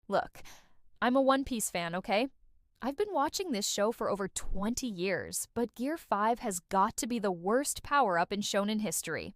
Look, I'm a One Piece fan, okay? I've been watching this show for over 20 years, but Gear 5 has got to be the worst power-up in Shonen history.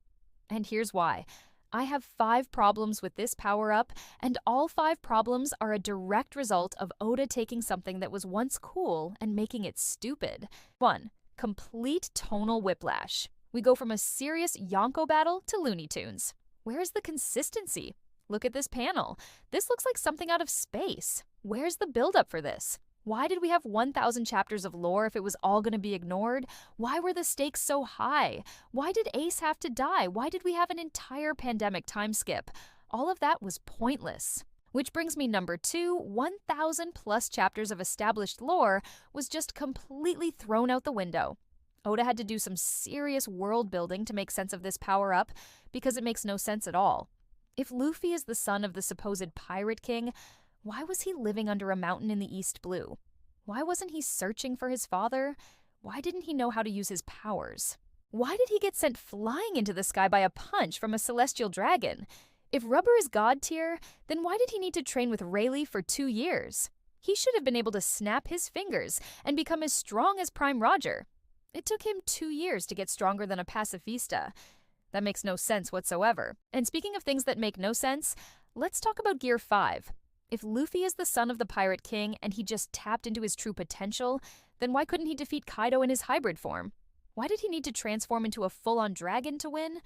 And here's why. I have 5 problems with this power-up, and all 5 problems are a direct result of Oda taking something that was once cool and making it stupid. 1. Complete tonal whiplash. We go from a serious Yonko battle to Looney Tunes. Where's the consistency? Look at this panel. This looks like something out of space. Where's the buildup for this? Why did we have 1,000 chapters of lore if it was all going to be ignored? Why were the stakes so high? Why did Ace have to die? Why did we have an entire pandemic time skip? All of that was pointless. Which brings me number 2, 1,000 plus chapters of established lore was just completely thrown out the window. Oda had to do some serious world building to make sense of this power-up because it makes no sense at all. If Luffy is the son of the supposed pirate king, why was he living under a mountain in the East Blue? Why wasn't he searching for his father? Why didn't he know how to use his powers? Why did he get sent flying into the sky by a punch from a celestial dragon? If rubber is god tier, then why did he need to train with Rayleigh for 2 years? He should have been able to snap his fingers and become as strong as Prime Roger. It took him 2 years to get stronger than a pacifista. That makes no sense whatsoever. And speaking of things that make no sense, let's talk about Gear 5. If Luffy is the son of the Pirate King and he just tapped into his true potential, then why couldn't he defeat Kaido in his hybrid form? Why did he need to transform into a full-on dragon to win?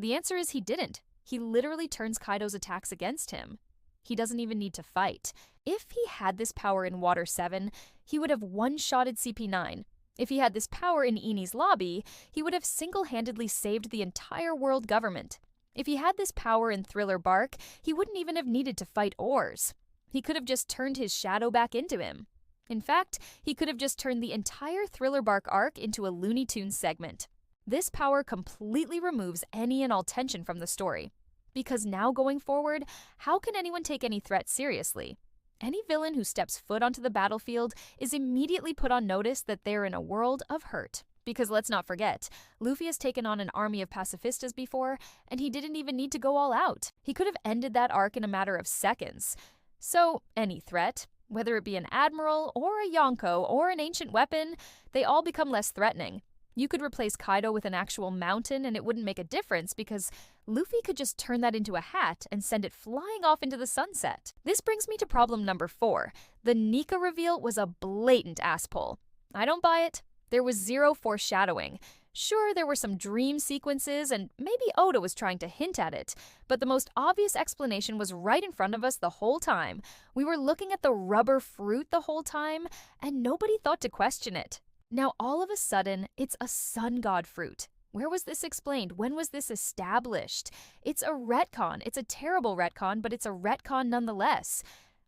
The answer is he didn't. He literally turns Kaido's attacks against him. He doesn't even need to fight. If he had this power in Water 7, he would have one-shotted CP9. If he had this power in Eni's lobby, he would have single-handedly saved the entire world government. If he had this power in Thriller Bark, he wouldn't even have needed to fight Oars. He could have just turned his shadow back into him. In fact, he could have just turned the entire Thriller Bark arc into a Looney Tunes segment. This power completely removes any and all tension from the story. Because now going forward, how can anyone take any threat seriously? Any villain who steps foot onto the battlefield is immediately put on notice that they're in a world of hurt. Because let's not forget, Luffy has taken on an army of pacifistas before, and he didn't even need to go all out. He could have ended that arc in a matter of seconds. So, any threat, whether it be an admiral, or a Yonko, or an ancient weapon, they all become less threatening. You could replace Kaido with an actual mountain and it wouldn't make a difference because Luffy could just turn that into a hat and send it flying off into the sunset. This brings me to problem number 4. The Nika reveal was a blatant asspull. I don't buy it. There was zero foreshadowing. Sure, there were some dream sequences, and maybe Oda was trying to hint at it, but the most obvious explanation was right in front of us the whole time. We were looking at the rubber fruit the whole time, and nobody thought to question it. Now, all of a sudden, it's a sun god fruit. Where was this explained? When was this established? It's a retcon. It's a terrible retcon, but it's a retcon nonetheless.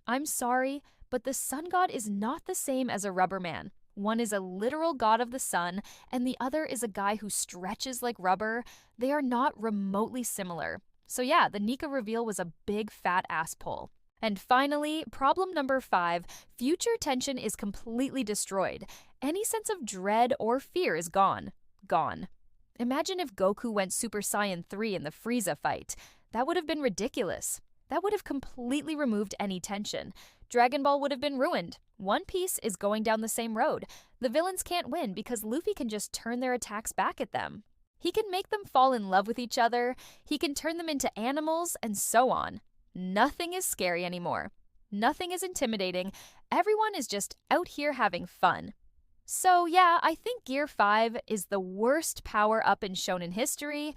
I'm sorry, but the sun god is not the same as a rubber man. One is a literal god of the sun, and the other is a guy who stretches like rubber. They are not remotely similar. So yeah, the Nika reveal was a big fat ass pull. And finally, problem number 5, future tension is completely destroyed. Any sense of dread or fear is gone. Gone. Imagine if Goku went Super Saiyan 3 in the Frieza fight. That would have been ridiculous. That would have completely removed any tension. Dragon Ball would have been ruined. One Piece is going down the same road. The villains can't win because Luffy can just turn their attacks back at them. He can make them fall in love with each other, he can turn them into animals, and so on. Nothing is scary anymore. Nothing is intimidating. Everyone is just out here having fun. So yeah, I think Gear 5 is the worst power-up in Shonen history.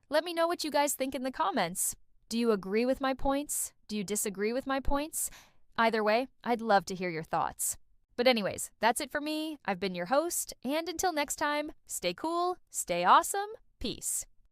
Let me know what you guys think in the comments. Do you agree with my points? Do you disagree with my points? Either way, I'd love to hear your thoughts. But anyways, that's it for me. I've been your host, and until next time, stay cool, stay awesome, peace.